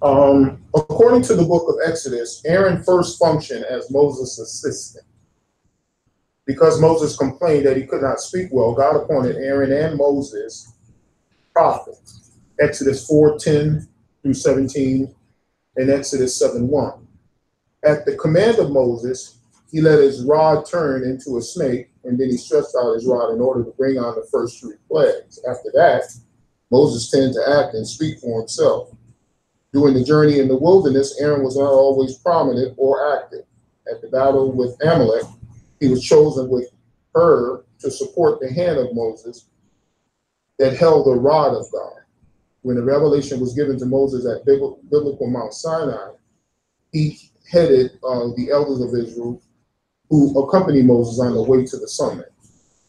According to the book of Exodus, Aaron first functioned as Moses' assistant. Because Moses complained that he could not speak well, God appointed Aaron and Moses prophets. Exodus 4:10 through 17 and Exodus 7:1. At the command of Moses, he let his rod turn into a snake, and then he stretched out his rod in order to bring on the first three plagues. After that, Moses tended to act and speak for himself. During the journey in the wilderness, Aaron was not always prominent or active. At the battle with Amalek, he was chosen with Hur to support the hand of Moses that held the rod of God. When the revelation was given to Moses at biblical Mount Sinai, he headed the elders of Israel who accompanied Moses on the way to the summit.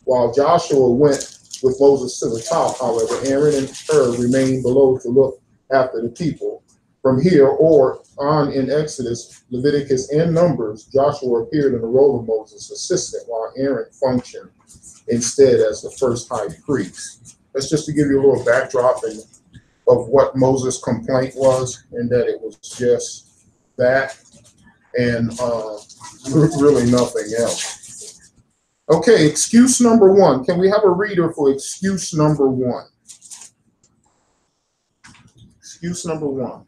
While Joshua went with Moses to the top, however, Aaron and Hur remained below to look after the people. From here or on in Exodus, Leviticus, and Numbers, Joshua appeared in the role of Moses' assistant, while Aaron functioned instead as the first high priest. That's just to give you a little backdrop of what Moses' complaint was, and that it was just that and really nothing else. Okay, excuse number one. Can we have a reader for excuse number one? Excuse number one.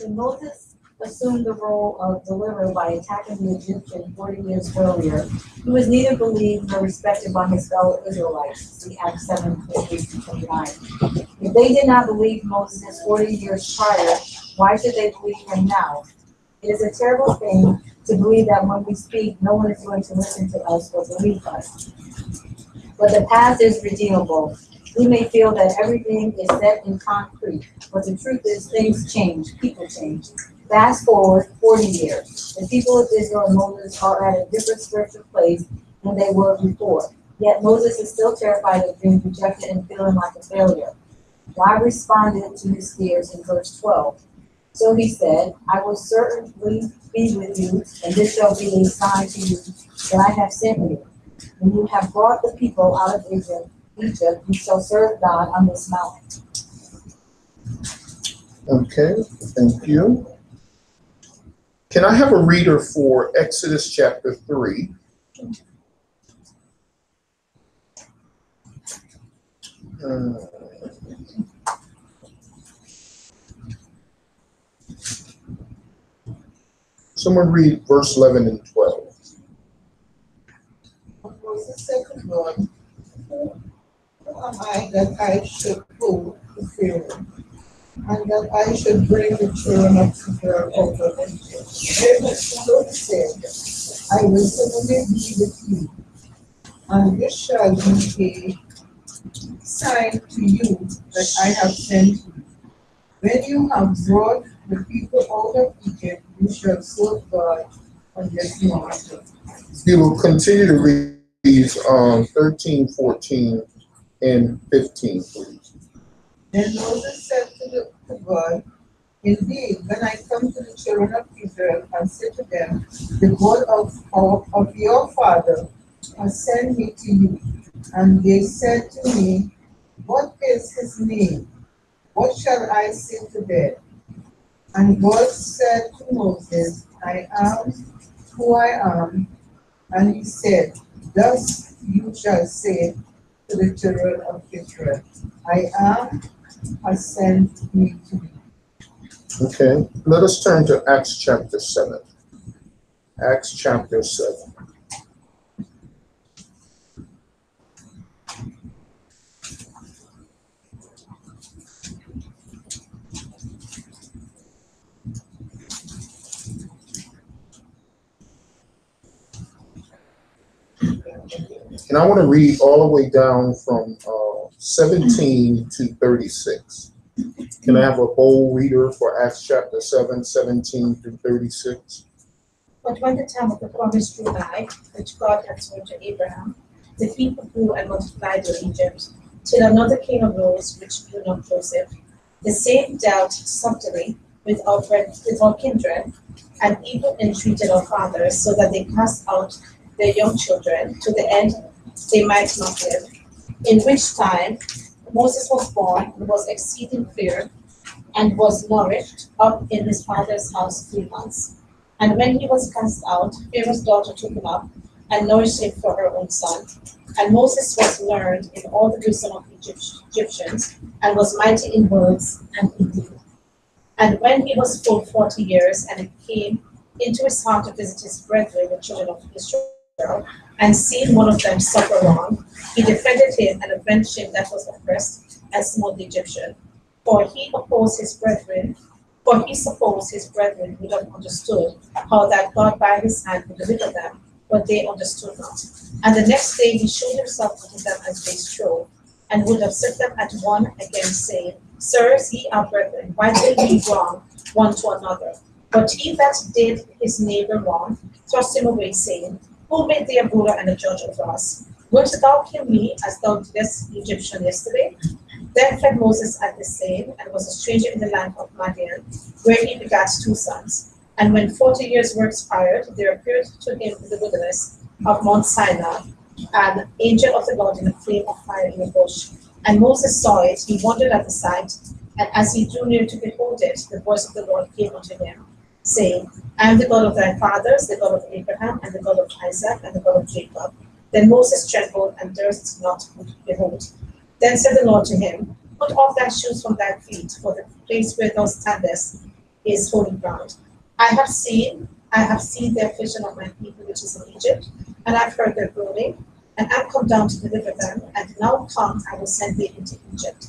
When Moses assumed the role of deliverer by attacking the Egyptian 40 years earlier, he was neither believed nor respected by his fellow Israelites. See Acts 7:28-29. If they did not believe Moses 40 years prior, why should they believe him now? It is a terrible thing to believe that when we speak, no one is going to listen to us or believe us. But the past is redeemable. We may feel that everything is set in concrete, but the truth is things change, people change. Fast forward 40 years. The people of Israel and Moses are at a different spiritual place than they were before. Yet Moses is still terrified of being rejected and feeling like a failure. God responded to his fears in verse 12. So he said, I will certainly be with you, and this shall be a sign to you that I have sent you. When you have brought the people out of Egypt, you shall serve God on this mountain. Okay, thank you. Can I have a reader for Exodus chapter 3? Someone read verse 11 and 12. Moses said to God, who am I that I should go to Pharaoh, and that I should bring the children of Israel out of Egypt? So he said, I will certainly be with you, and this shall be a sign to you that I have sent you. When you have brought the people out of Egypt, you shall serve God on this mountain. You will continue to read 13, 14, and 15, please. Then Moses said to God, indeed, when I come to the children of Israel and say to them, the God of your father has sent me to you. And they said to me, what is his name? What shall I say to them? And God said to Moses, I am who I am. And he said, thus you shall say to the children of Israel, I am has sent me to you. Okay, let us turn to Acts chapter 7. Acts chapter 7. And I want to read all the way down from 17 to 36. Can I have a bold reader for Acts chapter 7, 17 through 36? But when the time of the promise drew nigh, which God had sworn to Abraham, the people grew and multiplied in Egypt, till another king arose which knew not Joseph. The same dealt subtly with our kindred, and even entreated our fathers, so that they cast out their young children, to the end they might not live. In which time Moses was born and was exceeding fair, and was nourished up in his father's house 3 months. And when he was cast out, Pharaoh's daughter took him up and nourished him for her own son. And Moses was learned in all the wisdom of Egyptians, and was mighty in words and in deed. And when he was full 40 years, and it came into his heart to visit his brethren, the children of Israel, and seeing one of them suffer wrong, he defended him and avenged him that was oppressed, and smote the Egyptian. For he supposed his brethren would have understood how that God by his hand would deliver them, but they understood not. And the next day he showed himself unto them as they strove, and would have set them at one again, saying, Sirs, ye are brethren, why do ye wrong one to another? But he that did his neighbor wrong thrust him away, saying, Who made thee a ruler and a judge over us? Wilt thou kill me as thou didst the Egyptian yesterday? Then fled Moses at the same, and was a stranger in the land of Madian, where he begat 2 sons. And when 40 years were expired, there appeared to him in the wilderness of Mount Sinai an angel of the Lord in a flame of fire in a bush. And Moses saw it, he wondered at the sight, and as he drew near to behold it, the voice of the Lord came unto him, saying, I am the God of thy fathers, the God of Abraham, and the God of Isaac, and the God of Jacob. Then Moses trembled and durst not behold. Then said the Lord to him, Put off thy shoes from thy feet, for the place where thou standest is holy ground. I have seen the affliction of my people which is in Egypt, and I've heard their groaning, and I'm come down to deliver them, and now come, I will send thee into Egypt.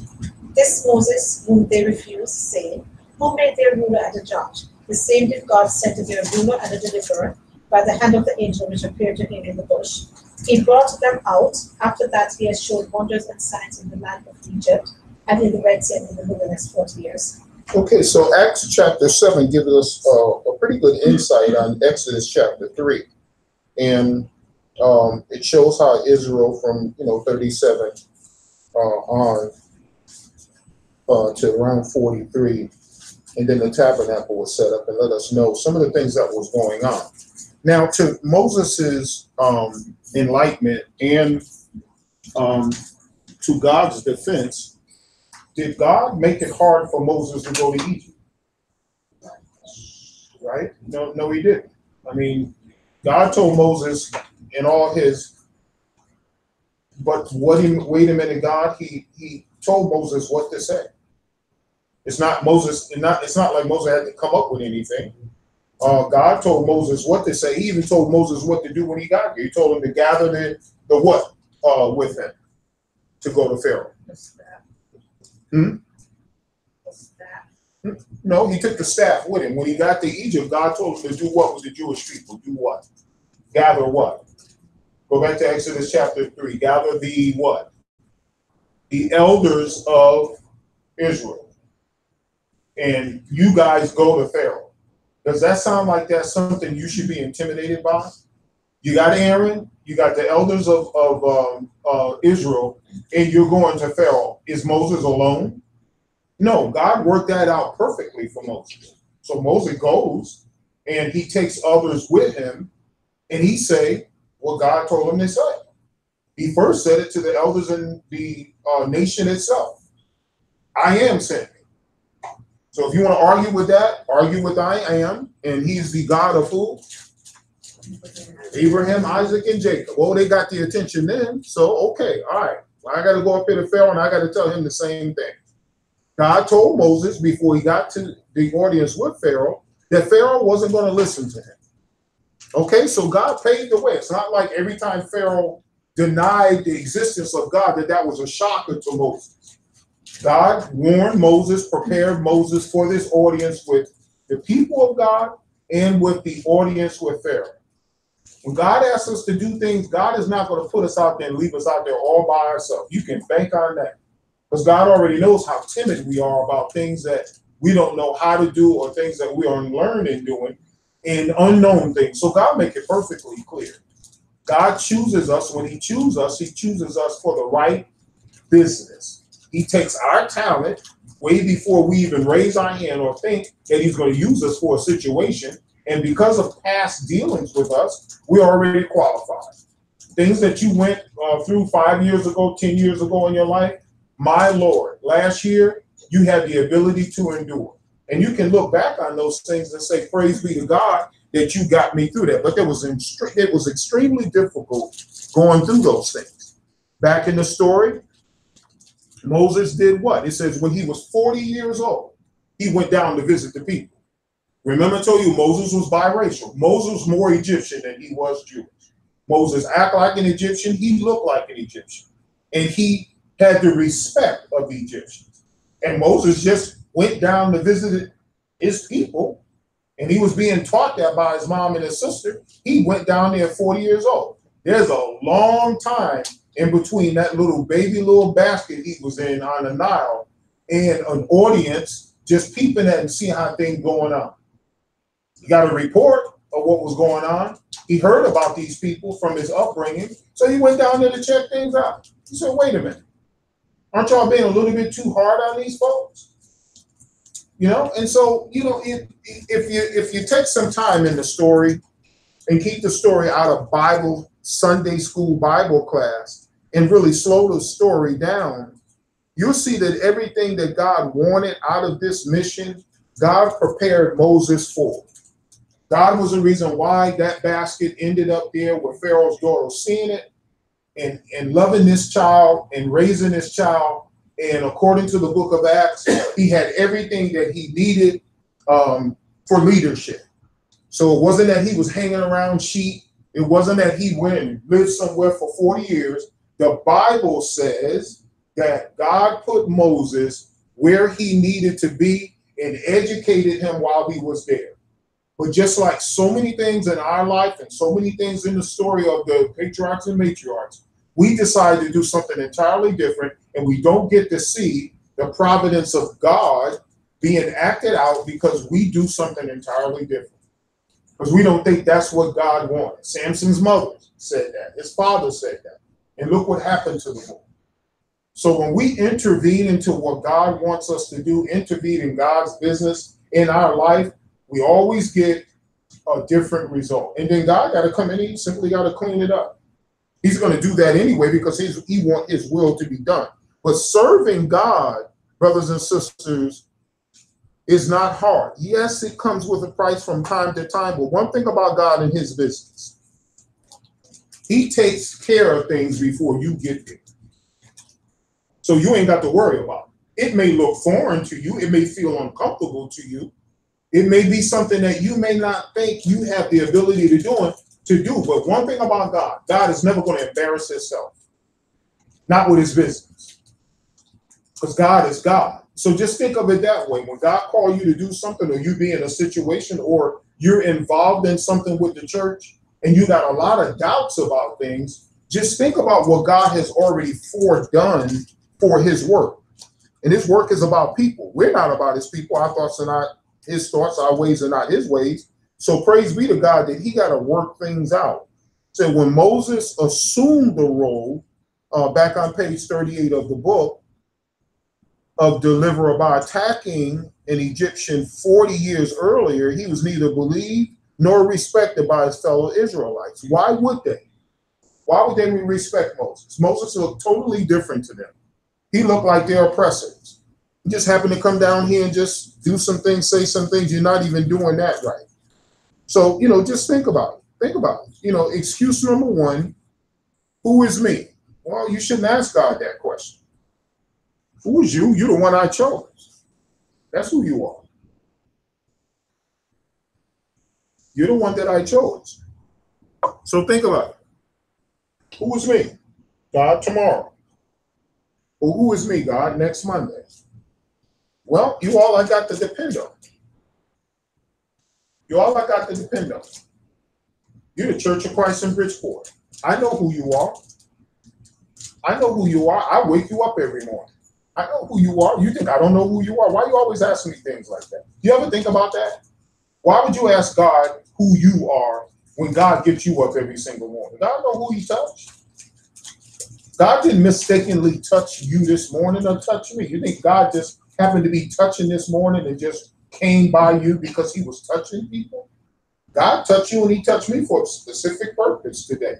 This Moses, whom they refused, saying, Who made their ruler and a judge? The same did God send to their ruler and a deliverer by the hand of the angel which appeared to him in the bush. He brought them out. After that, he has showed wonders and signs in the land of Egypt and in the Red Sea and in the wilderness 40 years. Okay, so Acts chapter 7 gives us a pretty good insight on Exodus chapter 3. And it shows how Israel from, 37 on to around 43, and then the tabernacle was set up, and let us know some of the things that was going on. Now, to Moses's enlightenment and to God's defense, did God make it hard for Moses to go to Egypt? Right? No, he didn't. I mean, God told Moses in all his, but wait a minute, God, he told Moses what to say. It's not like Moses had to come up with anything. God told Moses what to say. He even told Moses what to do when he got there. He told him to gather the what with him to go to Pharaoh. The staff. Hmm? The staff. No, he took the staff with him. When he got to Egypt, God told him to do what with the Jewish people? Do what? Gather what? Go back to Exodus chapter 3. Gather the what? The elders of Israel. And you guys go to Pharaoh. Does that sound like that's something you should be intimidated by? You got Aaron, you got the elders of Israel, and you're going to Pharaoh. Is Moses alone? No, God worked that out perfectly for Moses. So Moses goes, and he takes others with him, and he say what God told him to say. He first said it to the elders in the nation itself. I am sent. So if you want to argue with that, argue with I am, and he's the God of who? Abraham, Isaac, and Jacob. Well, they got the attention then, so okay, all right. Well, I got to go up here to Pharaoh, and I got to tell him the same thing. God told Moses before he got to the audience with Pharaoh that Pharaoh wasn't going to listen to him. Okay, so God paved the way. It's not like every time Pharaoh denied the existence of God that was a shocker to Moses. God warned Moses, prepared Moses for this audience with the people of God and with the audience with Pharaoh. When God asks us to do things, God is not going to put us out there and leave us out there all by ourselves. You can bank on that. Because God already knows how timid we are about things that we don't know how to do or things that we are learning doing and unknown things. So God make it perfectly clear. God chooses us. When he chooses us for the right business. He takes our talent way before we even raise our hand or think that he's going to use us for a situation. And because of past dealings with us, we're already qualified. Things that you went through 5 years ago, 10 years ago in your life, my Lord, last year, you had the ability to endure. And you can look back on those things and say, praise be to God that you got me through that. But it was extremely difficult going through those things. Back in the story, Moses did what? It says when he was 40 years old, he went down to visit the people. Remember I told you Moses was biracial. Moses was more Egyptian than he was Jewish. Moses acted like an Egyptian. He looked like an Egyptian. And he had the respect of the Egyptians. And Moses just went down to visit his people. And he was being taught that by his mom and his sister. He went down there at 40 years old. There's a long time in between that little basket he was in on the Nile and an audience just peeping at and seeing how things going on. He got a report of what was going on. He heard about these people from his upbringing. So he went down there to check things out. He said, wait a minute. Aren't y'all being a little bit too hard on these folks? You know, and so, you know, if you take some time in the story and keep the story out of Bible, Sunday school Bible class, and really slow the story down, you'll see that everything that God wanted out of this mission, God prepared Moses for. God was the reason why that basket ended up there with Pharaoh's daughter, seeing it and loving this child and raising this child. And according to the book of Acts, he had everything that he needed for leadership. So it wasn't that he was hanging around sheep. It wasn't that he went and lived somewhere for 40 years. The Bible says that God put Moses where he needed to be and educated him while he was there. But just like so many things in our life and so many things in the story of the patriarchs and matriarchs, we decide to do something entirely different, and we don't get to see the providence of God being acted out because we do something entirely different. Because we don't think that's what God wanted. Samson's mother said that. His father said that. And look what happened to the boy. So when we intervene into what God wants us to do, intervene in God's business in our life, we always get a different result. And then God got to come in, he simply got to clean it up. He's going to do that anyway because he wants his will to be done. But serving God, brothers and sisters, is not hard. Yes, it comes with a price from time to time, but one thing about God and his business, he takes care of things before you get there. So you ain't got to worry about it. It may look foreign to you. It may feel uncomfortable to you. It may be something that you may not think you have the ability to do. But one thing about God, God is never going to embarrass himself. Not with his business. Because God is God. So just think of it that way. When God calls you to do something, or you be in a situation, or you're involved in something with the church, and you got a lot of doubts about things, just think about what God has already foredone for his work. And his work is about people. We're not about his people. Our thoughts are not his thoughts. Our ways are not his ways. So praise be to God that he got to work things out. So when Moses assumed the role, back on page 38 of the book, of deliverer by attacking an Egyptian 40 years earlier, he was neither believed nor respected by his fellow Israelites. Why would they? Why would they respect Moses? Moses looked totally different to them. He looked like their oppressors. You just happen to come down here and just do some things, say some things. You're not even doing that right. So, you know, just think about it. Think about it. You know, excuse number one, who is me? Well, you shouldn't ask God that question. Who is you? You're the one I chose. That's who you are. You're the one that I chose. So think about it. Who is me? God tomorrow. Well, who is me, God, next Monday? Well, you all I got to depend on. You all I got to depend on. You're the Church of Christ in Bridgeport. I know who you are. I know who you are. I wake you up every morning. I know who you are. You think I don't know who you are? Why you always asking me things like that? Do you ever think about that? Why would you ask God who you are when God gets you up every single morning? God know who he touched. God didn't mistakenly touch you this morning or touch me. You think God just happened to be touching this morning and just came by you because he was touching people? God touched you and he touched me for a specific purpose today.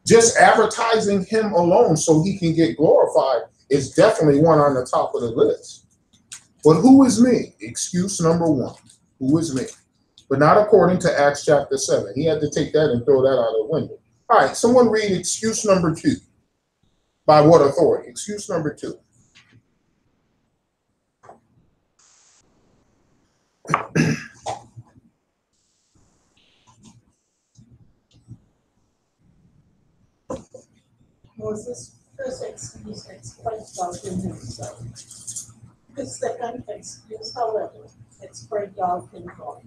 Just advertising him alone so he can get glorified is definitely one on the top of the list. But who is me? Excuse number one. Who is me? But not according to Acts chapter 7. He had to take that and throw that out the window. All right, someone read excuse number 2. By what authority? Excuse number 2. Moses' first excuse expressed doubt in himself. His second excuse, however, expressed doubt in God.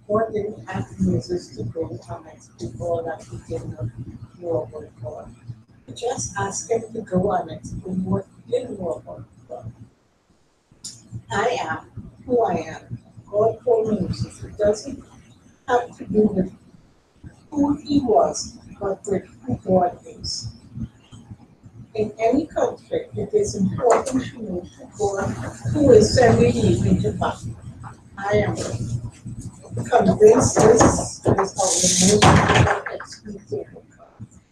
God didn't ask Moses to go and explain all that he did not know about God. He just asked him to go and explain what he did know about God. I am who I am. God told Moses. It doesn't have to do with who he was, but with who God is. In any conflict, it is important to know God who is sending you into battle. I am convinced this is our most important excuse of God.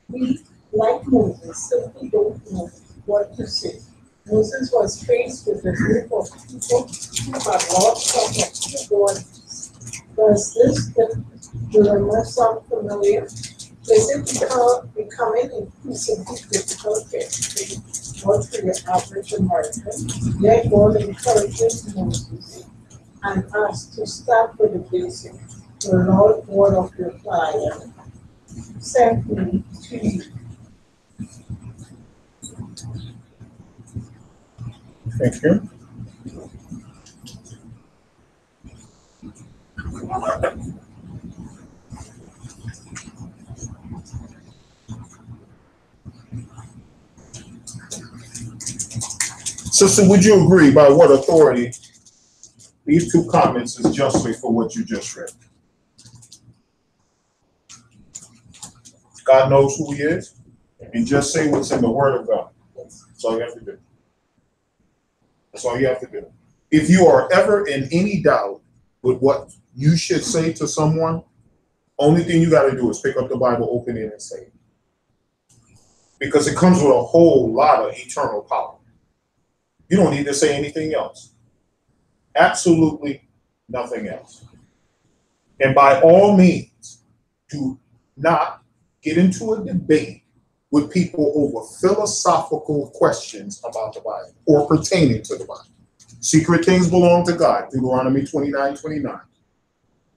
We, like Moses, simply don't know what to say. Moses was faced with a group of people who had lost connection to God. Does this dilemma sound familiar? Is it becoming increasingly difficult to explain God to the average American? Yet God encourages Moses and asks to start with the basic. The Lord God of your fire sent me to you. Thank you. Sister, would you agree by what authority these two comments is justly for what you just read? God knows who he is, and just say what's in the word of God. That's all you have to do. That's all you have to do. If you are ever in any doubt with what you should say to someone, only thing you got to do is pick up the Bible, open it, and say it. Because it comes with a whole lot of eternal power. You don't need to say anything else. Absolutely nothing else. And by all means, do not get into a debate with people over philosophical questions about the Bible or pertaining to the Bible. Secret things belong to God, Deuteronomy 29:29.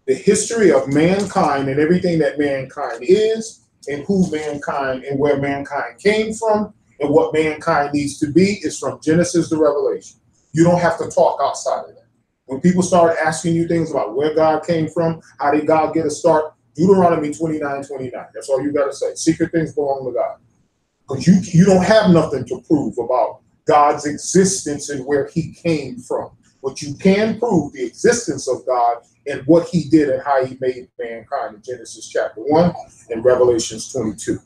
The history of mankind and everything that mankind is and who mankind and where mankind came from and what mankind needs to be is from Genesis to Revelation. You don't have to talk outside of that. When people start asking you things about where God came from, how did God get a start, Deuteronomy 29:29. That's all you got to say. Secret things belong to God. Because you don't have nothing to prove about God's existence and where he came from. But you can prove the existence of God and what he did and how he made mankind in Genesis chapter 1 and Revelations 22.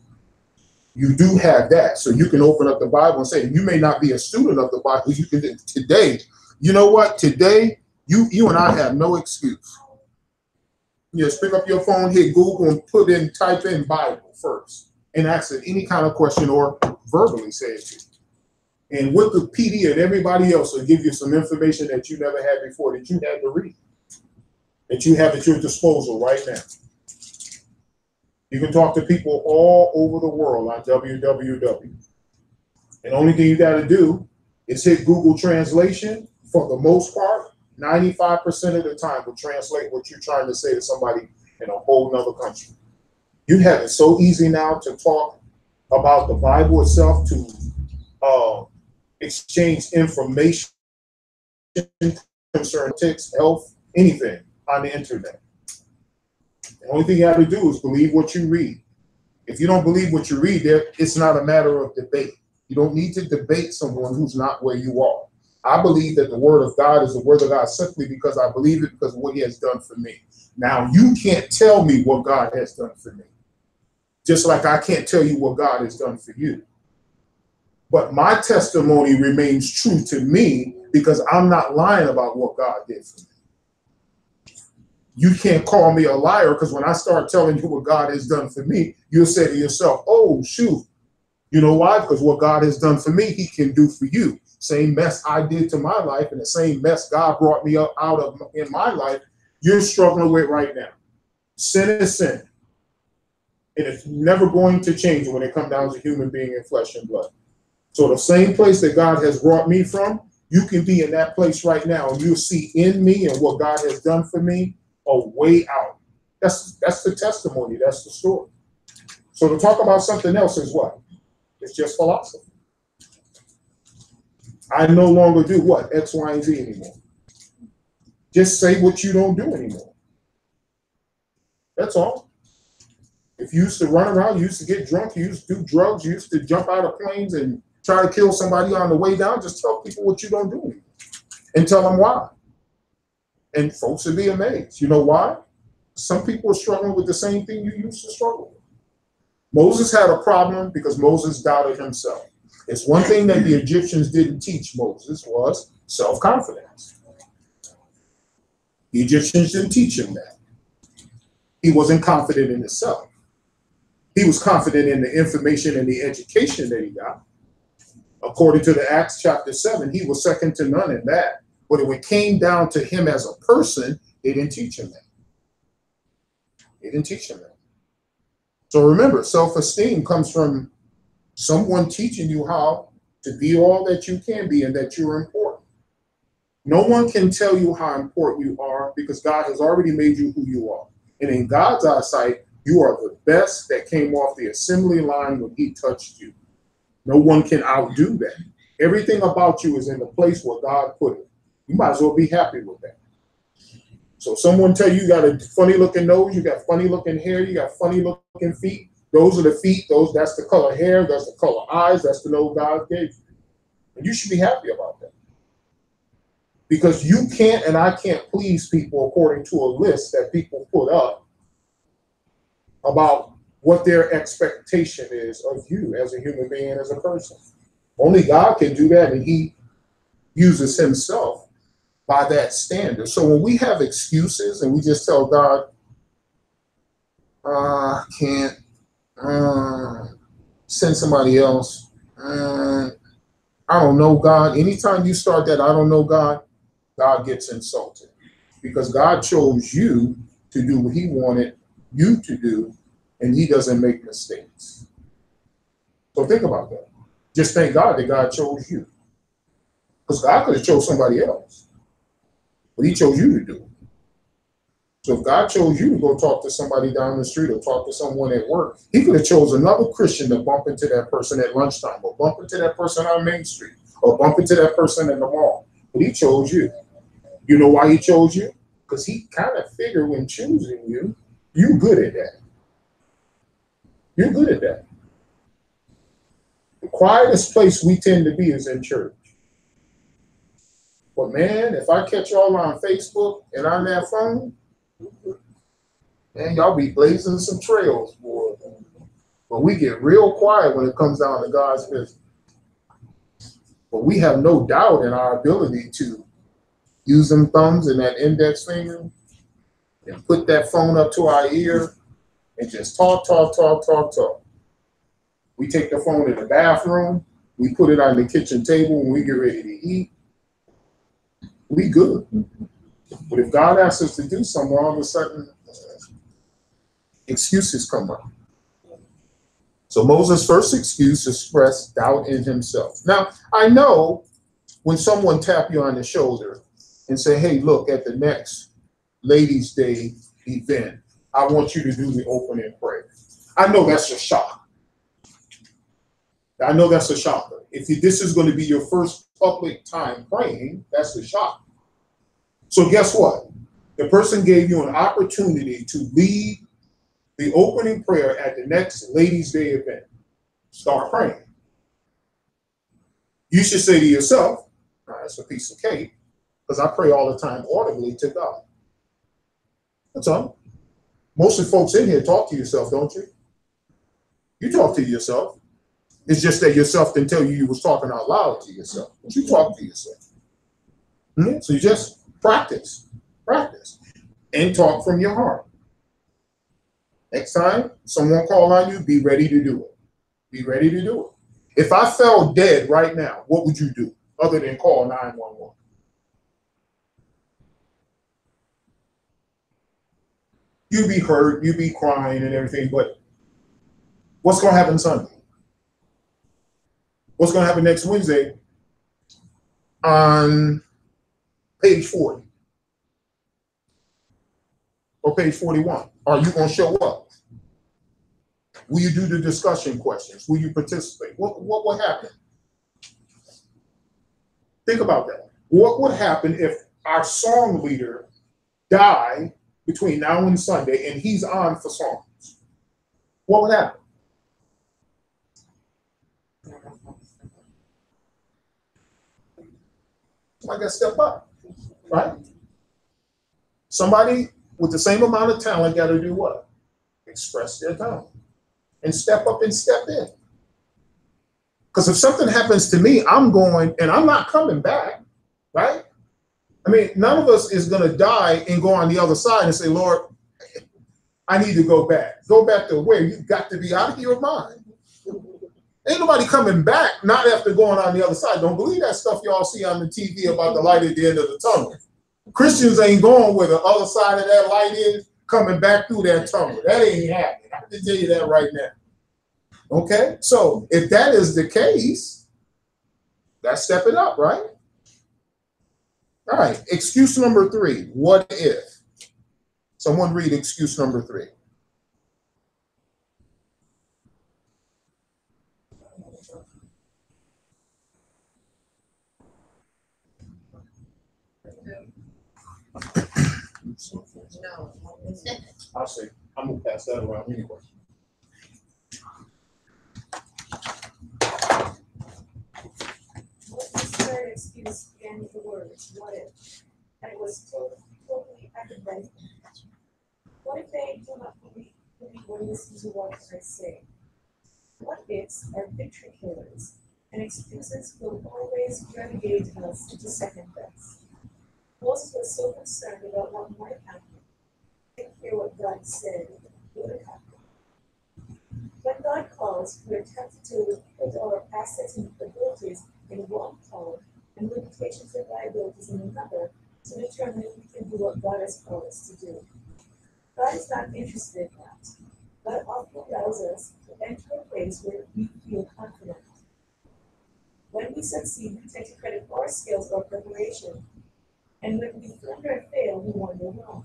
You do have that. So you can open up the Bible and say, you may not be a student of the Bible. You can today, you know what? Today, you and I have no excuse. Just pick up your phone, hit Google, and type in Bible first, and ask it any kind of question or verbally say it to you. And Wikipedia and everybody else will give you some information that you never had before that you had to read, that you have at your disposal right now. You can talk to people all over the world on www. And the only thing you got to do is hit Google Translation. For the most part, 95% of the time will translate what you're trying to say to somebody in a whole nother country. You have it so easy now to talk about the Bible itself, to exchange information concerning text, health, anything on the internet. The only thing you have to do is believe what you read. If you don't believe what you read, it's not a matter of debate. You don't need to debate someone who's not where you are. I believe that the word of God is the word of God simply because I believe it because of what he has done for me. Now, you can't tell me what God has done for me, just like I can't tell you what God has done for you. But my testimony remains true to me because I'm not lying about what God did for me. You can't call me a liar because when I start telling you what God has done for me, you'll say to yourself, oh, shoot. You know why? Because what God has done for me, he can do for you. same mess I did to my life, and the same mess God brought me up out of in my life, you're struggling with right now. Sin is sin. And it's never going to change when it comes down to human being in flesh and blood. So the same place that God has brought me from, you can be in that place right now, and you'll see in me and what God has done for me a way out. That's the testimony. That's the story. So to talk about something else is what? It's just philosophy. I no longer do what? X, Y, and Z anymore. Just say what you don't do anymore. That's all. If you used to run around, you used to get drunk, you used to do drugs, you used to jump out of planes and try to kill somebody on the way down, just tell people what you don't do anymore. And tell them why. And folks will be amazed. You know why? Some people are struggling with the same thing you used to struggle with. Moses had a problem because Moses doubted himself. It's one thing that the Egyptians didn't teach Moses was self-confidence. The Egyptians didn't teach him that. He wasn't confident in himself. He was confident in the information and the education that he got. According to the Acts chapter 7, he was second to none in that. But when it came down to him as a person, they didn't teach him that. They didn't teach him that. So remember, self-esteem comes from someone teaching you how to be all that you can be and that you're important. No one can tell you how important you are because God has already made you who you are. And in God's eyesight, you are the best that came off the assembly line when he touched you. No one can outdo that. Everything about you is in the place where God put it. You might as well be happy with that. So someone tell you got a funny looking nose, you got funny looking hair, you got funny looking feet. Those are the feet, that's the color hair, that's the color eyes, that's the nose God gave you. And you should be happy about that. Because you can't and I can't please people according to a list that people put up about what their expectation is of you as a human being, as a person. Only God can do that, and he uses himself by that standard. So when we have excuses and we just tell God, I can't, send somebody else, I don't know God. Anytime you start that, I don't know God, God gets insulted. Because God chose you to do what he wanted you to do, and he doesn't make mistakes. So think about that. Just thank God that God chose you. Because God could have chose somebody else, but he chose you to do it. So if God chose you to go talk to somebody down the street or talk to someone at work, he could have chose another Christian to bump into that person at lunchtime, or bump into that person on Main Street, or bump into that person in the mall. But he chose you. You know why he chose you? Because he kind of figured when choosing you, you're good at that. You're good at that. The quietest place we tend to be is in church. But man, if I catch y'all on Facebook and on that phone, man, y'all be blazing some trails, boy. But we get real quiet when it comes down to God's business. But we have no doubt in our ability to use them thumbs and that index finger and put that phone up to our ear and just talk. We take the phone in the bathroom, we put it on the kitchen table when we get ready to eat. We good. But if God asks us to do something, all of a sudden, excuses come up. So Moses' first excuse expressed doubt in himself. Now, I know when someone tap you on the shoulder and say, hey, look, at the next Ladies' Day event, I want you to do the opening prayer. I know that's a shock. I know that's a shocker. If this is going to be your first public time praying, that's a shock. So guess what? The person gave you an opportunity to lead the opening prayer at the next Ladies' Day event. Start praying. You should say to yourself, that's a piece of cake, because I pray all the time audibly to God. That's all. Most of the folks in here talk to yourself, don't you? You talk to yourself. It's just that yourself didn't tell you was talking out loud to yourself, but you talk to yourself. So you just practice, and talk from your heart. Next time someone call on you, be ready to do it. Be ready to do it. If I fell dead right now, what would you do? other than call 911. You be hurt, you be crying and everything, but what's going to happen Sunday? What's going to happen next Wednesday on page 40 or page 41? Are you going to show up? Will you do the discussion questions? Will you participate? What will happen? Think about that. What would happen if our song leader died between now and Sunday and he's on for songs? What would happen? Somebody got to step up, right? Somebody with the same amount of talent got to do what? Express their talent and step up and step in. Because if something happens to me, I'm going and I'm not coming back, right? I mean, none of us is going to die and go on the other side and say, Lord, I need to go back. Go back to where? You've got to be out of your mind. Ain't nobody coming back, not after going on the other side. Don't believe that stuff y'all see on the TV about the light at the end of the tunnel. Christians ain't going where the other side of that light is, coming back through that tunnel. That ain't happening. I can tell you that right now. Okay? So if that is the case, that's stepping up, right? All right. Excuse number 3. What if? Someone read excuse number 3. No. I'll say, I'm going to pass that around anyway. What this third excuse began with the words, what if? And it was totally academic. What if they do not believe or listen to what I say? What ifs are victory killers, and excuses will always relegate us to second best. Moses was so concerned about what might happen. He didn't hear what God said would happen. When God calls, we are tempted to put our assets and abilities in one column and limitations and liabilities in another to determine if we can do what God has called us to do. God is not interested in that. God often allows us to enter a place where we feel confident. When we succeed, we take credit for our skills or preparation. And when we flounder and fail, we wonder why.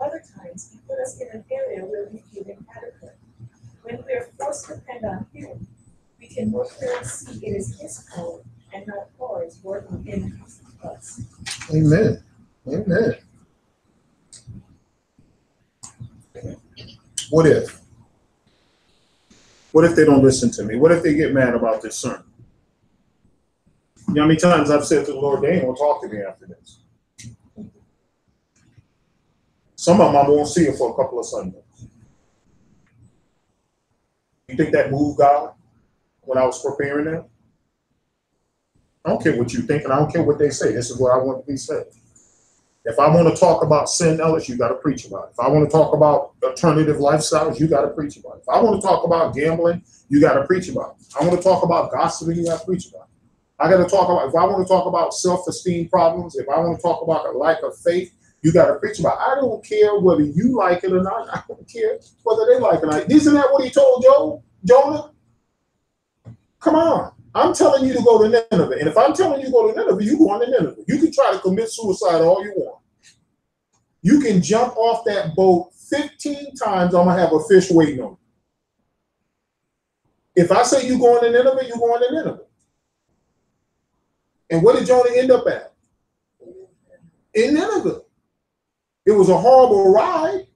Other times, He put us in an area where we feel inadequate. When we are forced to depend on Him, we can more clearly see it is His power and not ours working in us. Amen. Amen. What if? What if they don't listen to me? What if they get mad about this sermon? You know how many times I've said to the Lord, they ain't gonna talk to me after this. Some of them I won't see it for a couple of Sundays. You think that moved God when I was preparing them? I don't care what you think, and I don't care what they say. This is what I want to be said. If I want to talk about sin, Ellis, you got to preach about it. If I want to talk about alternative lifestyles, you got to preach about it. If I want to talk about gambling, you got to preach about it. I want to talk about gossiping, you got to preach about it. I got to talk about, if I want to talk about self-esteem problems, if I want to talk about a lack of faith, you got to preach about it. I don't care whether you like it or not. I don't care whether they like it or not. Isn't that what he told Jonah? Come on. I'm telling you to go to Nineveh. And if I'm telling you to go to Nineveh, you go on to Nineveh. You can try to commit suicide all you want. You can jump off that boat 15 times, I'm going to have a fish waiting on you. If I say you're going to Nineveh, you're going to Nineveh. And what did Jonah end up at? In Nineveh. It was a horrible ride.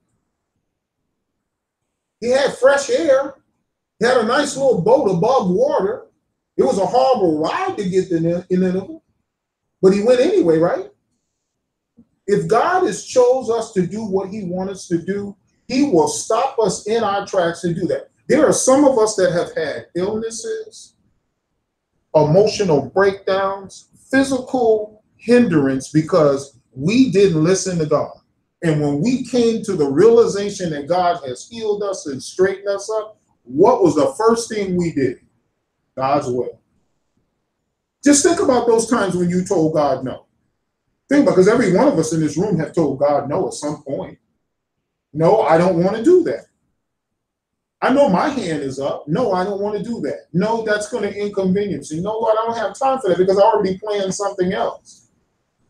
He had fresh air. He had a nice little boat above water. It was a horrible ride to get to Nineveh. But he went anyway, right? If God has chose us to do what he wants us to do, he will stop us in our tracks to do that. There are some of us that have had illnesses, emotional breakdowns, physical hindrance because we didn't listen to God. And when we came to the realization that God has healed us and straightened us up, what was the first thing we did? God's will. Just think about those times when you told God no. Think about, because every one of us in this room have told God no at some point. No, I don't want to do that. I know my hand is up. No, I don't want to do that. No, that's going to inconvenience. You know what? I don't have time for that because I already planned something else.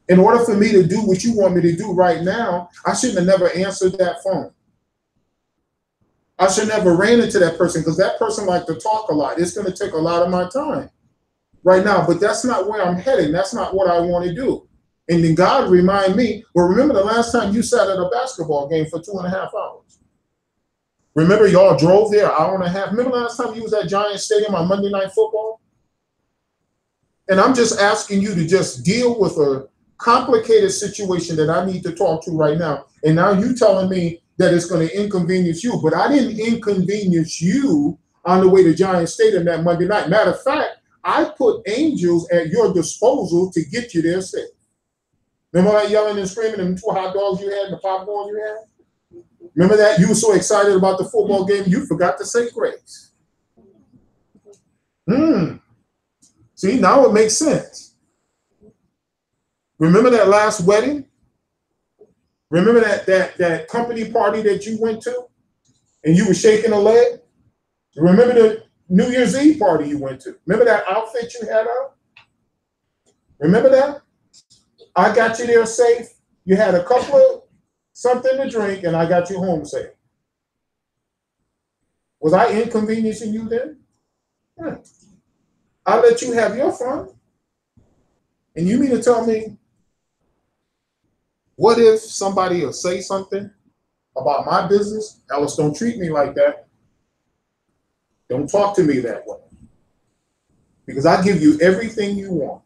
In order for me to do what you want me to do right now, I shouldn't have never answered that phone. I should never ran into that person because that person likes to talk a lot. It's going to take a lot of my time right now, but that's not where I'm heading. That's not what I want to do. And then God remind me, well, remember the last time you sat at a basketball game for 2.5 hours? Remember y'all drove there 1.5 hours? Remember the last time you was at Giant Stadium on Monday Night Football? And I'm just asking you to just deal with a complicated situation that I need to talk to right now. And now you telling me that it's going to inconvenience you, but I didn't inconvenience you on the way to Giant Stadium that Monday night. Matter of fact, I put angels at your disposal to get you there safe. Remember that yelling and screaming and 2 hot dogs you had and the popcorn you had? Remember that? You were so excited about the football game, you forgot to say grace. See, now it makes sense. Remember that last wedding? Remember that company party that you went to and you were shaking a leg? Remember the New Year's Eve party you went to? Remember that outfit you had on? Remember that? I got you there safe. You had a couple of something to drink and I got you home safe. Was I inconveniencing you then? I let you have your fun. And you mean to tell me, what if somebody will say something about my business? Ellis, don't treat me like that. Don't talk to me that way. Because I give you everything you want.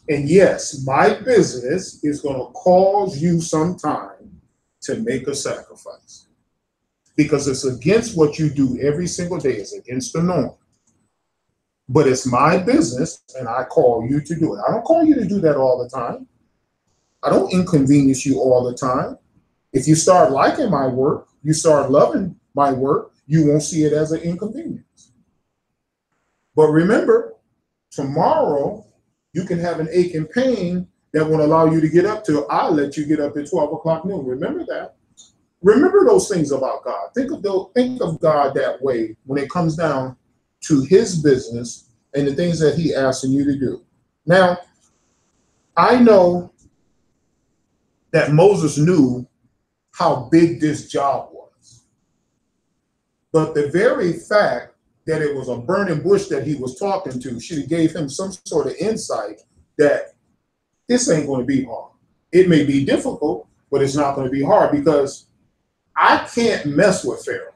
And yes, my business is going to cause you some time to make a sacrifice. Because it's against what you do every single day. It's against the norm. But it's my business and I call you to do it. I don't call you to do that all the time. I don't inconvenience you all the time. If you start liking my work, you start loving my work, you won't see it as an inconvenience. But remember, tomorrow you can have an ache and pain that won't allow you to get up till I'll let you get up at 12 o'clock noon. Remember that. Remember those things about God. Think of God that way when it comes down to his business and the things that he asking you to do. Now, I know that Moses knew how big this job was. But the very fact that it was a burning bush that he was talking to should have gave him some sort of insight that this ain't going to be hard. It may be difficult, but it's not going to be hard because I can't mess with Pharaoh.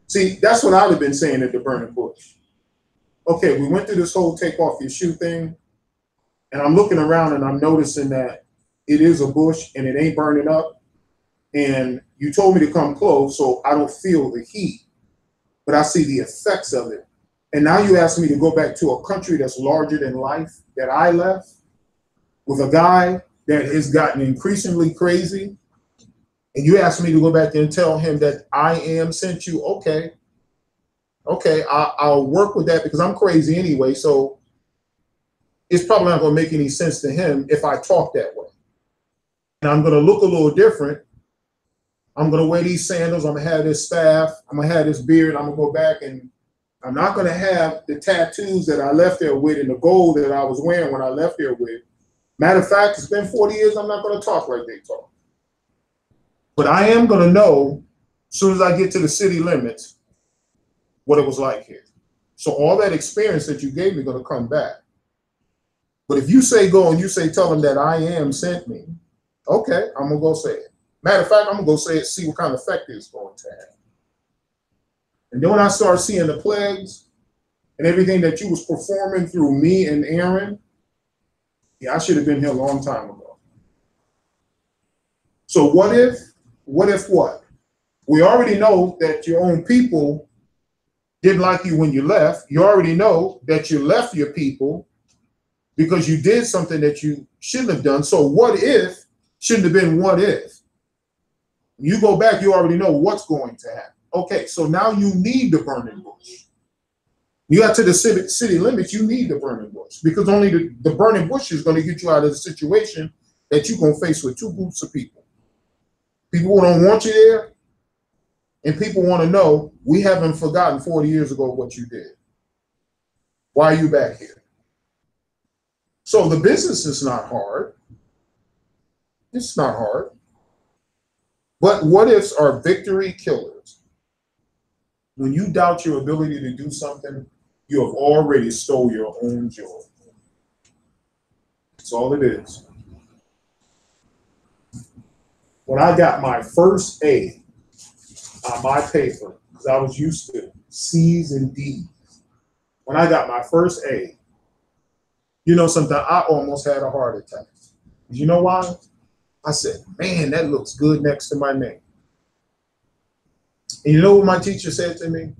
See, that's what I'd have been saying at the burning bush. Okay, we went through this whole take off your shoe thing, and I'm looking around and I'm noticing that it is a bush and it ain't burning up. And you told me to come close so I don't feel the heat, but I see the effects of it. And now you ask me to go back to a country that's larger than life that I left with a guy that has gotten increasingly crazy. And you ask me to go back there and tell him that I am sent you. Okay, I'll work with that because I'm crazy anyway. So it's probably not going to make any sense to him if I talk that way. And I'm going to look a little different. I'm going to wear these sandals. I'm going to have this staff. I'm going to have this beard. I'm going to go back and I'm not going to have the tattoos that I left there with and the gold that I was wearing when I left there with. Matter of fact, it's been 40 years. I'm not going to talk like they talk. But I am going to know as soon as I get to the city limits what it was like here. So all that experience that you gave me is going to come back. But if you say go and you say tell them that I am sent me, okay, I'm going to go say it. Matter of fact, I'm going to go say it, see what kind of effect it's going to have. And then when I start seeing the plagues and everything that you was performing through me and Aaron, yeah, I should have been here a long time ago. So what if what? We already know that your own people didn't like you when you left. You already know that you left your people because you did something that you shouldn't have done. So what if shouldn't have been what if? You go back, you already know what's going to happen. Okay, so now you need the burning bush. You got to the city limits, you need the burning bush, because only the burning bush is going to get you out of the situation that you're going to face with two groups of people. People who don't want you there, and people want to know, we haven't forgotten 40 years ago what you did. Why are you back here? So the business is not hard. It's not hard. But what ifs are victory killers. When you doubt your ability to do something, you have already stole your own joy. That's all it is. When I got my first A on my paper, because I was used to C's and D's. When I got my first A, you know something, I almost had a heart attack. You know why? I said, man, that looks good next to my name. And you know what my teacher said to me?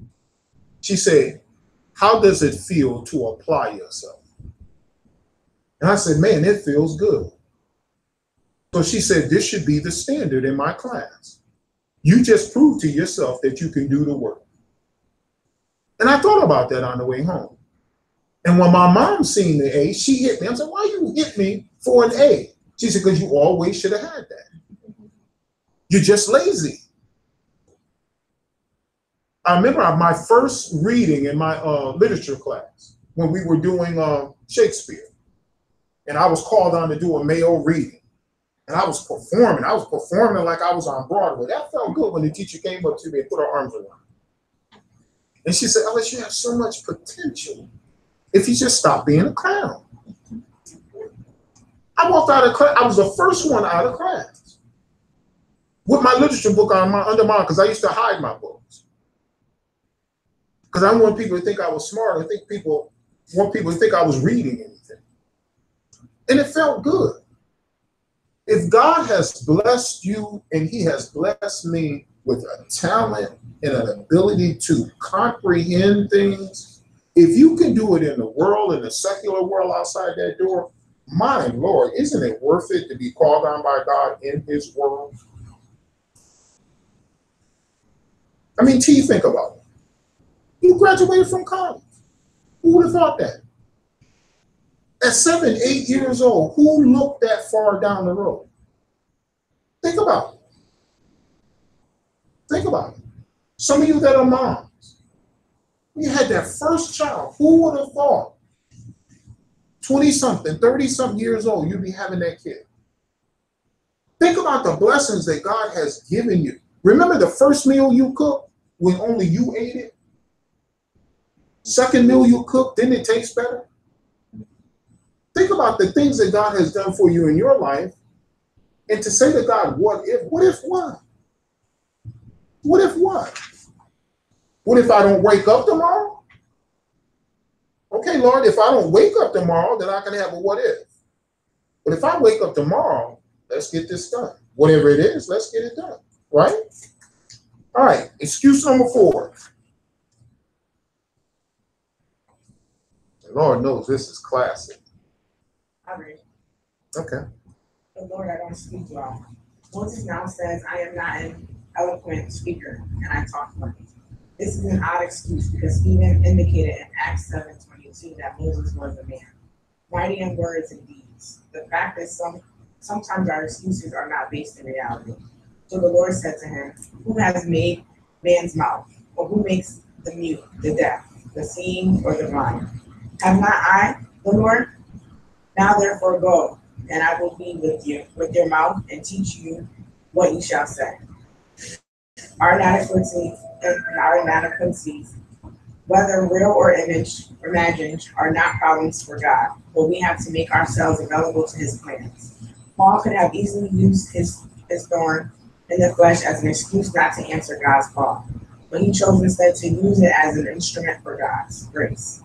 She said, how does it feel to apply yourself? And I said, man, it feels good. So she said, this should be the standard in my class. You just prove to yourself that you can do the work. And I thought about that on the way home. And when my mom seen the A, she hit me. I said, why you hit me for an A? She said, because you always should have had that. You're just lazy. I remember my first reading in my literature class when we were doing Shakespeare. And I was called on to do a male reading. And I was performing. I was performing like I was on Broadway. That felt good when the teacher came up to me and put her arms around me. And she said, Ellis, you have so much potential if you just stop being a clown. I walked out of class. I was the first one out of class with my literature book under my arm, because I used to hide my books. Because I want people to think I was smart. I think people want people to think I was reading anything. And it felt good. If God has blessed you and he has blessed me with a talent and an ability to comprehend things, if you can do it in the world, in the secular world outside that door, my Lord, isn't it worth it to be called on by God in his world? I mean, T, think about it. You graduated from college. Who would have thought that? At 7, 8 years old, who looked that far down the road? Think about it. Think about it. Some of you that are moms, you had that first child. Who would have thought 20-something, 30-something years old, you'd be having that kid? Think about the blessings that God has given you. Remember the first meal you cooked when only you ate it? Second meal you cooked, didn't it taste better? Think about the things that God has done for you in your life, and to say to God, what if what? What if what? What if I don't wake up tomorrow? Okay, Lord, if I don't wake up tomorrow, then I can have a what if. But if I wake up tomorrow, let's get this done. Whatever it is, let's get it done, right? All right, excuse number 4. The Lord knows this is classic. I read. Okay. The Lord, I don't speak well. Moses now says, I am not an eloquent speaker, and I talk much. This is an odd excuse because Stephen indicated in Acts 7:22 that Moses was a man, mighty in words and deeds. The fact is sometimes our excuses are not based in reality. So the Lord said to him, who has made man's mouth? Or who makes the mute, the deaf, the seeing, or the blind? Have not I, the Lord? Now therefore go, and I will be with you, with your mouth, and teach you what you shall say. Our inadequacies, whether real or imagined, are not problems for God, but we have to make ourselves available to his plans. Paul could have easily used his thorn in the flesh as an excuse not to answer God's call, but he chose instead to use it as an instrument for God's grace.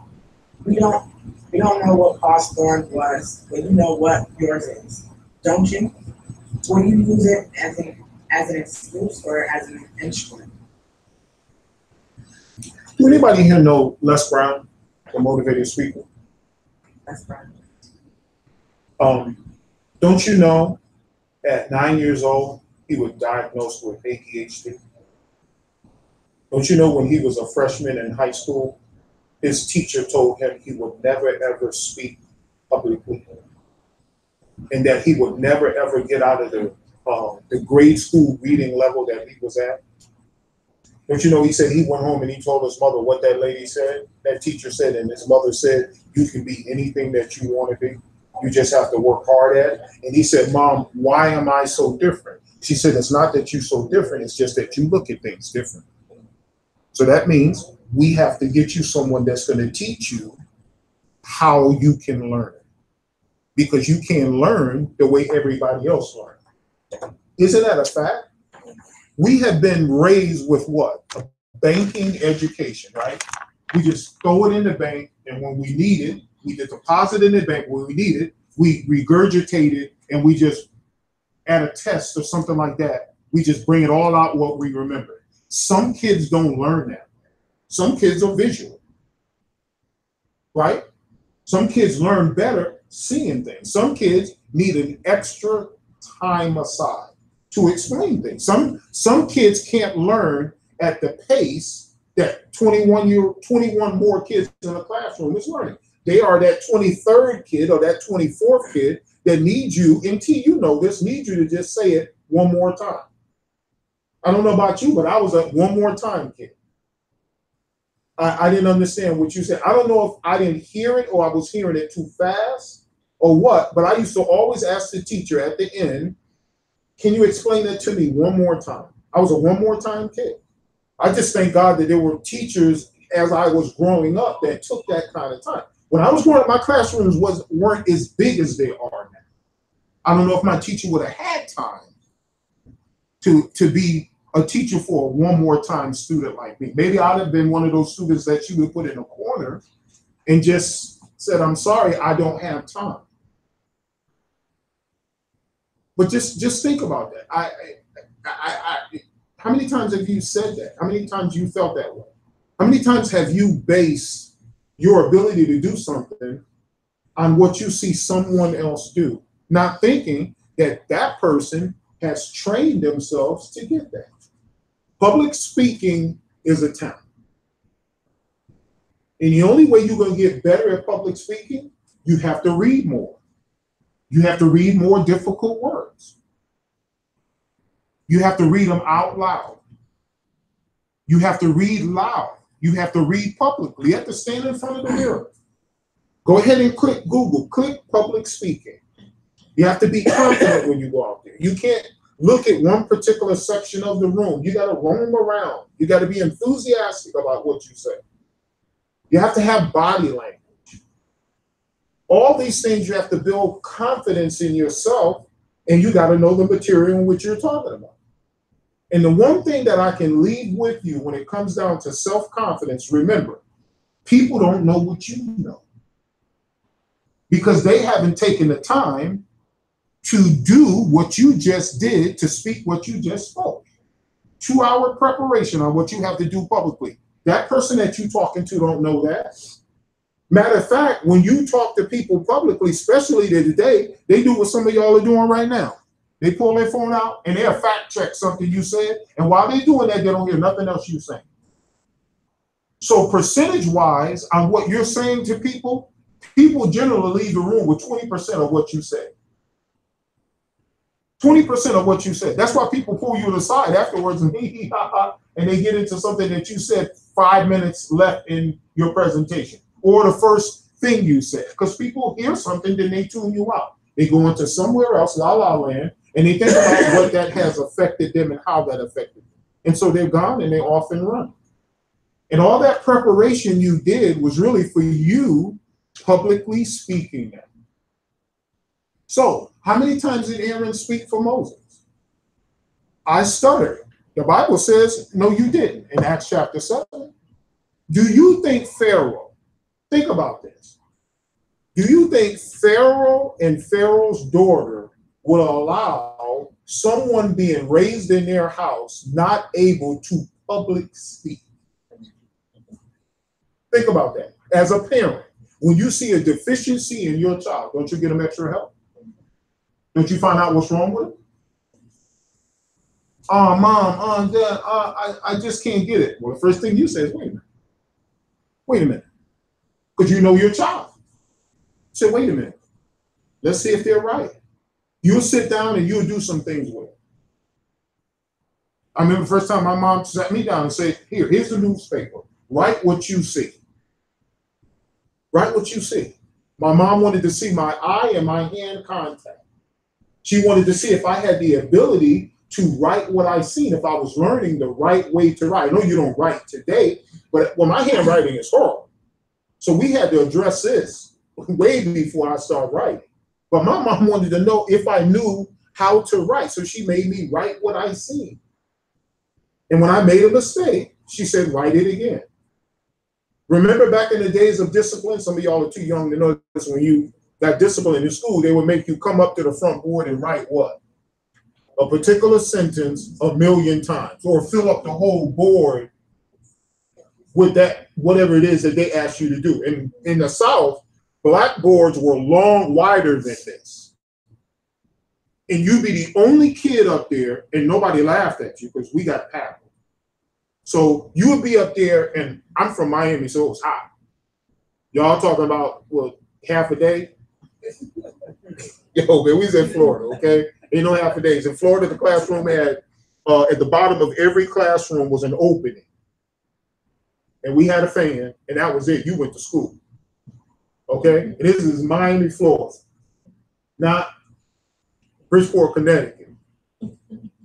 We don't know what Paul's thorn was, but you know what yours is, don't you? Will you use it as an excuse or as an instrument? Do anybody here know Les Brown, the motivated speaker? That's right. Don't you know at 9 years old, he was diagnosed with ADHD? Don't you know when he was a freshman in high school, his teacher told him he would never ever speak publicly, and that he would never ever get out of the grade school reading level that he was at. Don't you know, he said he went home and he told his mother what that lady said, that teacher said, and his mother said, you can be anything that you want to be. You just have to work hard at it. And he said, Mom, why am I so different? She said, it's not that you're so different, it's just that you look at things different. So that means we have to get you someone that's going to teach you how you can learn. Because you can't learn the way everybody else learns. Isn't that a fact? We have been raised with what? A banking education, right? We just throw it in the bank, and when we need it, we deposit in the bank. When we need it, we regurgitate it, and we just, at a test or something like that, we just bring it all out what we remember. Some kids don't learn that. Some kids are visual, right? Some kids learn better seeing things. Some kids need an extra time aside to explain things. Some kids can't learn at the pace that 21 more kids in a classroom is learning. They are that 23rd kid or that 24th kid that needs you, and T, you know this, needs you to just say it one more time. I don't know about you, but I was a one more time kid. I didn't understand what you said. I don't know if I didn't hear it or I was hearing it too fast or what, but I used to always ask the teacher at the end, can you explain that to me one more time? I was a one more time kid. I just thank God that there were teachers as I was growing up that took that kind of time. When I was growing up, my classrooms weren't as big as they are now. I don't know if my teacher would have had time to be a teacher for a one more time student like me. Maybe I'd have been one of those students that you would put in a corner and just said, I'm sorry, I don't have time. But just think about that. How many times have you said that? How many times you felt that way? How many times have you based your ability to do something on what you see someone else do, not thinking that that person has trained themselves to get that? Public speaking is a talent. And the only way you're going to get better at public speaking, you have to read more. You have to read more difficult words. You have to read them out loud. You have to read loud. You have to read publicly. You have to stand in front of the mirror. Go ahead and click Google, click public speaking. You have to be confident when you go out there. You can't look at one particular section of the room. You got to roam around. You got to be enthusiastic about what you say. You have to have body language. All these things, you have to build confidence in yourself, and you got to know the material in which you're talking about. And the one thing that I can leave with you when it comes down to self-confidence, remember, people don't know what you know because they haven't taken the time to do what you just did, to speak what you just spoke. 2-hour preparation on what you have to do publicly. That person that you're talking to don't know that. Matter of fact, when you talk to people publicly, especially today, they do what some of y'all are doing right now. They pull their phone out and they'll fact check something you said. And while they're doing that, they don't hear nothing else you're saying. So percentage-wise on what you're saying to people, people generally leave the room with 20% of what you said. 20% of what you said. That's why people pull you aside afterwards and and they get into something that you said 5 minutes left in your presentation or the first thing you said. Because people hear something, then they tune you out. They go into somewhere else, la la land, and they think about what that has affected them and how that affected them. And so they're gone and they off and run. And all that preparation you did was really for you publicly speaking that. So how many times did Aaron speak for Moses? I stuttered. The Bible says, no, you didn't, in Acts chapter 7. Do you think Pharaoh, think about this. Do you think Pharaoh and Pharaoh's daughter would allow someone being raised in their house not able to public speak? Think about that. As a parent, when you see a deficiency in your child, don't you get them extra help? Don't you find out what's wrong with them? Oh, Mom, Dad, I just can't get it. Well, the first thing you say is, wait a minute. because you know your child. Say, wait a minute. Let's see if they're right. You'll sit down and you'll do some things with it. I remember the first time my mom sat me down and said, here's the newspaper. Write what you see. Write what you see. My mom wanted to see my eye and my hand contact. She wanted to see if I had the ability to write what I seen, if I was learning the right way to write. I know you don't write today, but my handwriting is horrible. So we had to address this way before I started writing. But my mom wanted to know if I knew how to write. So she made me write what I seen. And when I made a mistake, she said, write it again. Remember back in the days of discipline, some of y'all are too young to know this, when you got discipline in school, they would make you come up to the front board and write what? A particular sentence 1,000,000 times, or fill up the whole board with that, whatever it is that they asked you to do. And in the South, blackboards were wider than this. And you'd be the only kid up there and nobody laughed at you because we got paddled. So you would be up there, and I'm from Miami, so it was hot. Y'all talking about, what, half a day? Yo, man, we was in Florida, okay? Ain't no half a days. In Florida, the classroom had, at the bottom of every classroom was an opening. And we had a fan, and that was it. You went to school. Okay? And this is Miami, Florida, not Bridgeport, Connecticut.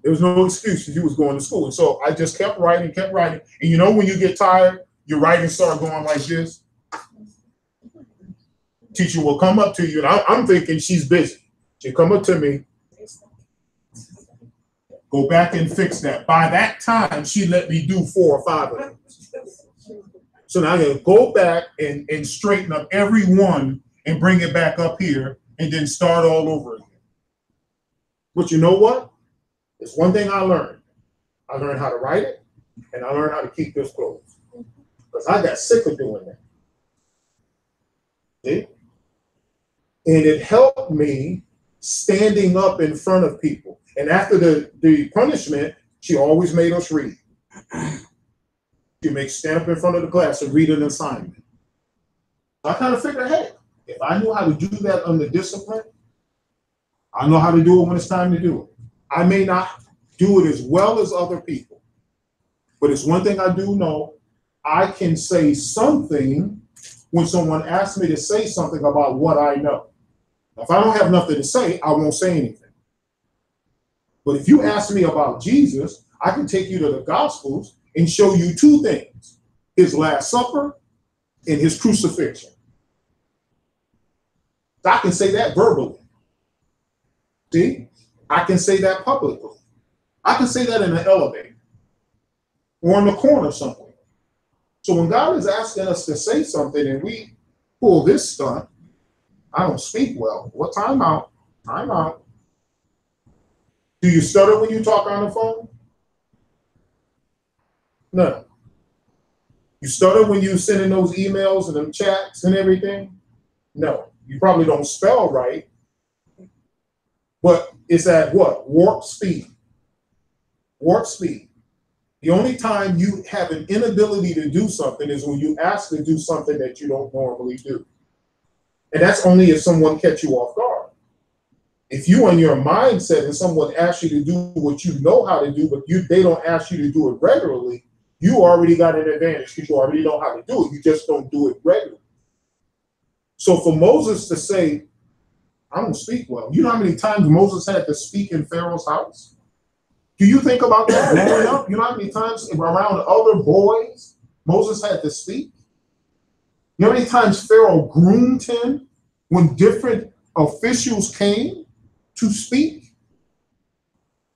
There was no excuse if you was going to school. And so I just kept writing. And you know when you get tired, your writing started going like this? Teacher will come up to you, and I'm thinking she's busy. She'll come up to me, go back and fix that. By that time, she let me do 4 or 5 of them. So now I gotta go back and straighten up every one and bring it back up here and then start all over again. But you know what? There's one thing I learned. I learned how to write it, and I learned how to keep this closed. Because I got sick of doing that. See? And it helped me standing up in front of people. And after the punishment, she always made us read. She makes stand up in front of the class and read an assignment. So I kind of figured, hey, if I knew how to do that under discipline, I know how to do it when it's time to do it. I may not do it as well as other people, but it's one thing I do know. I can say something when someone asks me to say something about what I know. If I don't have nothing to say, I won't say anything. But if you ask me about Jesus, I can take you to the Gospels and show you 2 things: his Last Supper and his crucifixion. I can say that verbally. See? I can say that publicly. I can say that in an elevator or in the corner somewhere. So when God is asking us to say something and we pull this stunt, I don't speak well. Well, time out. Time out. Do you stutter when you talk on the phone? No. You stutter when you send in those emails and them chats and everything? No. You probably don't spell right. But it's at what? Warp speed. Warp speed. The only time you have an inability to do something is when you ask to do something that you don't normally do. And that's only if someone catch you off guard. If you in your mindset and someone asks you to do what you know how to do, but they don't ask you to do it regularly, you already got an advantage because you already know how to do it. You just don't do it regularly. So for Moses to say, I don't speak well. You know how many times Moses had to speak in Pharaoh's house? Do you think about that growing up? You know how many times around other boys Moses had to speak? You know how many times Pharaoh groomed him when different officials came to speak?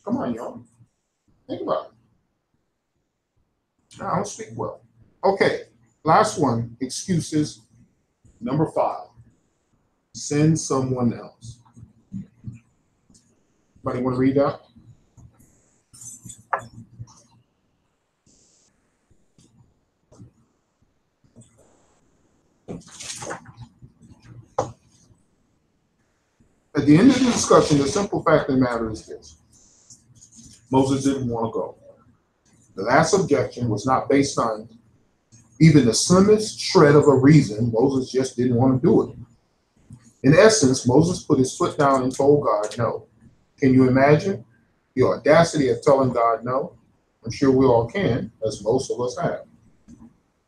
Come on, y'all. Think about it. I don't speak well. Okay, last one, excuses. Number 5, send someone else. Anybody want to read that? At the end of the discussion, the simple fact of the matter is this: Moses didn't want to go. The last objection was not based on Even the slimmest shred of a reason, Moses just didn't want to do it. In essence, Moses put his foot down and told God no. Can you imagine the audacity of telling God no? I'm sure we all can, as most of us have.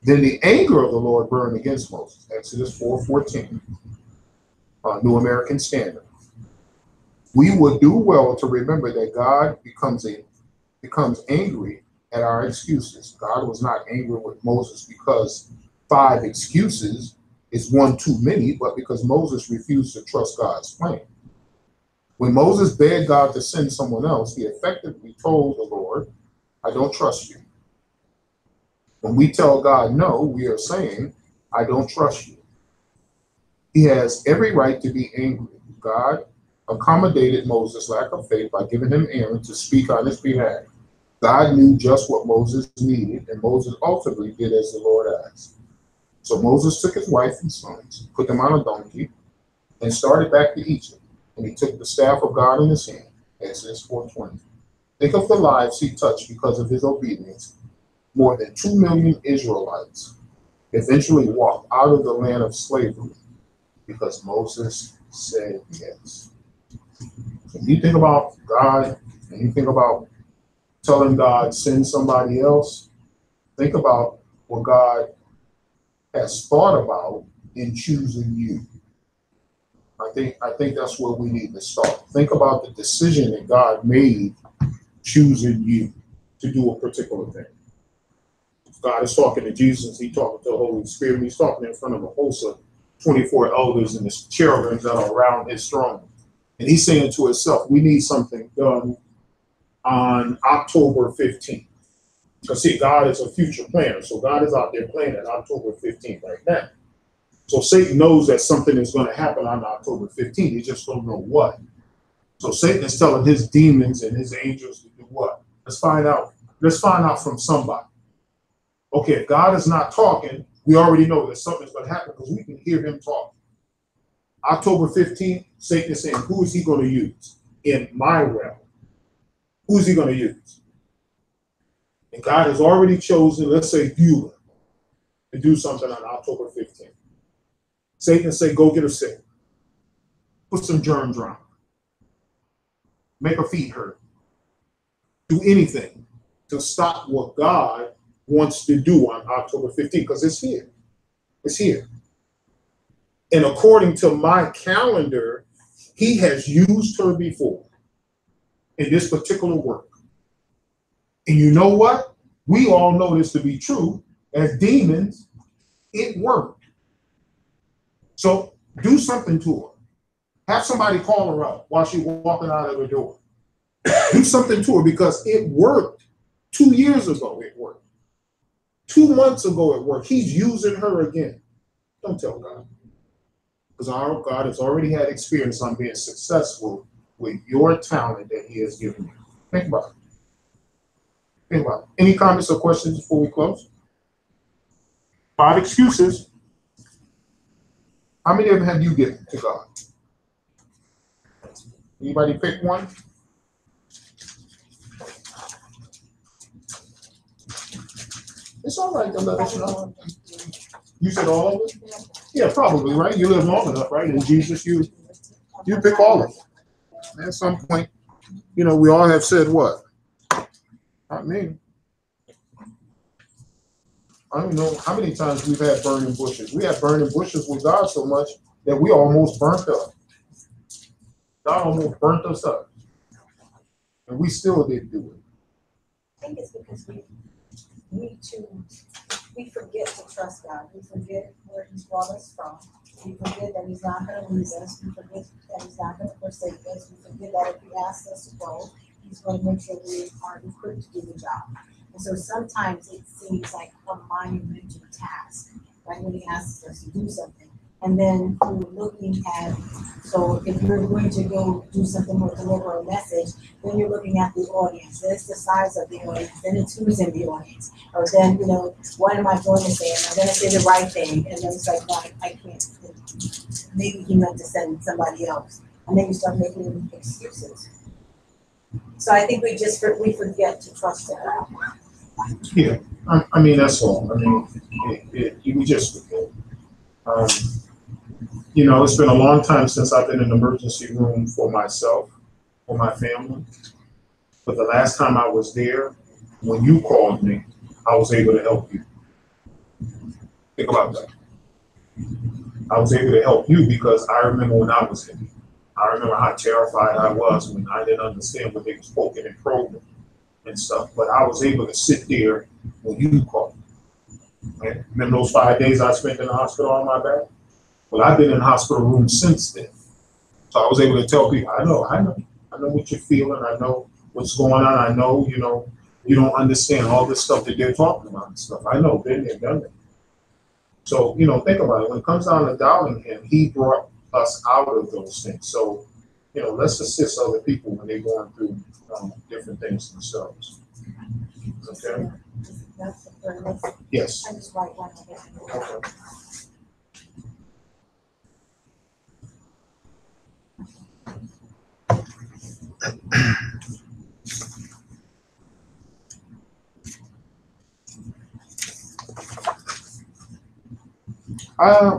Then the anger of the Lord burned against Moses. Exodus 4:14, New American Standard. We would do well to remember that God becomes angry at our excuses. God was not angry with Moses because 5 excuses is one too many, but because Moses refused to trust God's plan. When Moses begged God to send someone else, he effectively told the Lord, I don't trust you. When we tell God no, we are saying, I don't trust you. He has every right to be angry. God accommodated Moses' lack of faith by giving him Aaron to speak on his behalf. God knew just what Moses needed, and Moses ultimately did as the Lord asked. So Moses took his wife and sons, put them on a donkey, and started back to Egypt. And he took the staff of God in his hand. Exodus 4:20. Think of the lives he touched because of his obedience. More than 2 million Israelites eventually walked out of the land of slavery because Moses said yes. When you think about God and you think about telling God, send somebody else, think about what God has thought about in choosing you. I think that's where we need to start. Think about the decision that God made choosing you to do a particular thing. God is talking to Jesus, he's talking to the Holy Spirit, he's talking in front of a host of 24 elders and the cherubims that are around his throne. And he's saying to himself, we need something done on October 15th. Because see, God is a future planner. So God is out there planning October 15th right now. So Satan knows that something is going to happen on October 15th. He just don't know what. So Satan is telling his demons and his angels to do what? Let's find out. Let's find out from somebody. Okay, if God is not talking, we already know that something's going to happen because we can hear him talk. October 15th, Satan is saying, who is he going to use in my realm? Who is he going to use? And God has already chosen, let's say, Beulah, to do something on October 15th. Satan say, go get her sick. Put some germs around her. Make her feet hurt. Do anything to stop what God wants to do on October 15th, because it's here. It's here. And according to my calendar, he has used her before in this particular work. And you know what? We all know this to be true. As demons, it worked. So do something to her. Have somebody call her up while she's walking out of the door. Do something to her because it worked. 2 years ago, it worked. 2 months ago, it worked. He's using her again. Don't tell God. Because our God has already had experience on being successful with your talent that he has given you. Think about it. Think about it. Any comments or questions before we close? 5 excuses. How many of them have you given to God? Anybody pick one? It's all right to let us know. You said all of it? Yeah, probably, right? You live long enough, right? And Jesus, you pick all of it. At some point, we all have said what? Not me. I don't know how many times we've had burning bushes. We had burning bushes with God so much that we almost burnt up. God almost burnt us up. And we still didn't do it. I think it's because we forget to trust God. We forget where he's brought us from. We forget that he's not going to lose us. We forget that he's not going to forsake us. We forget that if he asks us to go, he's going to make sure we are equipped to do the job. And so sometimes it seems like a monumental task, right, when he asks us to do something. And then we're looking at, so if you're going to go do something or deliver a message, then you're looking at the audience. Then it's the size of the audience. Then it's who's in the audience. Or then, what am I going to say? Am I going to say the right thing? And then it's like, no, I can't. Maybe he meant to send somebody else. And then you start making excuses. So I think we forget to trust him. Yeah, I mean, that's all. I mean, we just forget. Um, you know, it's been a long time since I've been in the emergency room for myself, for my family. But the last time I was there, when you called me, I was able to help you. Think about that. I was able to help you because I remember when I was in it. I remember how terrified I was when I didn't understand what they were spoken and probing and stuff. But I was able to sit there when you called. Right? Remember those 5 days I spent in the hospital on my back? Well, I've been in the hospital room since then. So I was able to tell people, I know what you're feeling. I know what's going on. I know, you don't understand all this stuff that they're talking about and stuff. I know, been there, done it. So, think about it. When it comes down to doubting him, he brought us out of those things. So, let's assist other people when they're going through different things themselves. Okay? That's the third, let's, Yes. I just write one of it. Okay.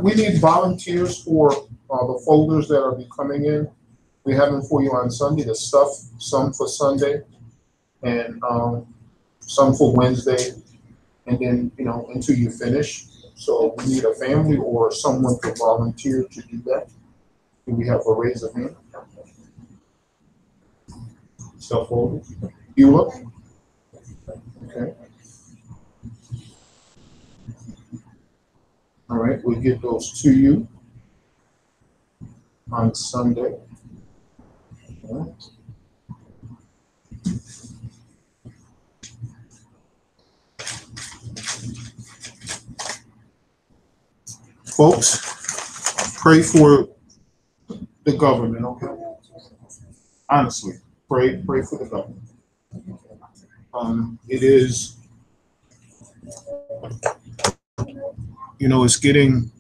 We need volunteers for the folders that are be coming in. We have them for you on Sunday, the stuff, some for Sunday and some for Wednesday, and then, until you finish. So we need a family or someone to volunteer to do that. Do we have a raise of hand? Stuff folders. Beulah? Okay. All right, we'll get those to you on Sunday. All right. Folks, pray for the government, okay? Honestly, pray for the government. It is, it's getting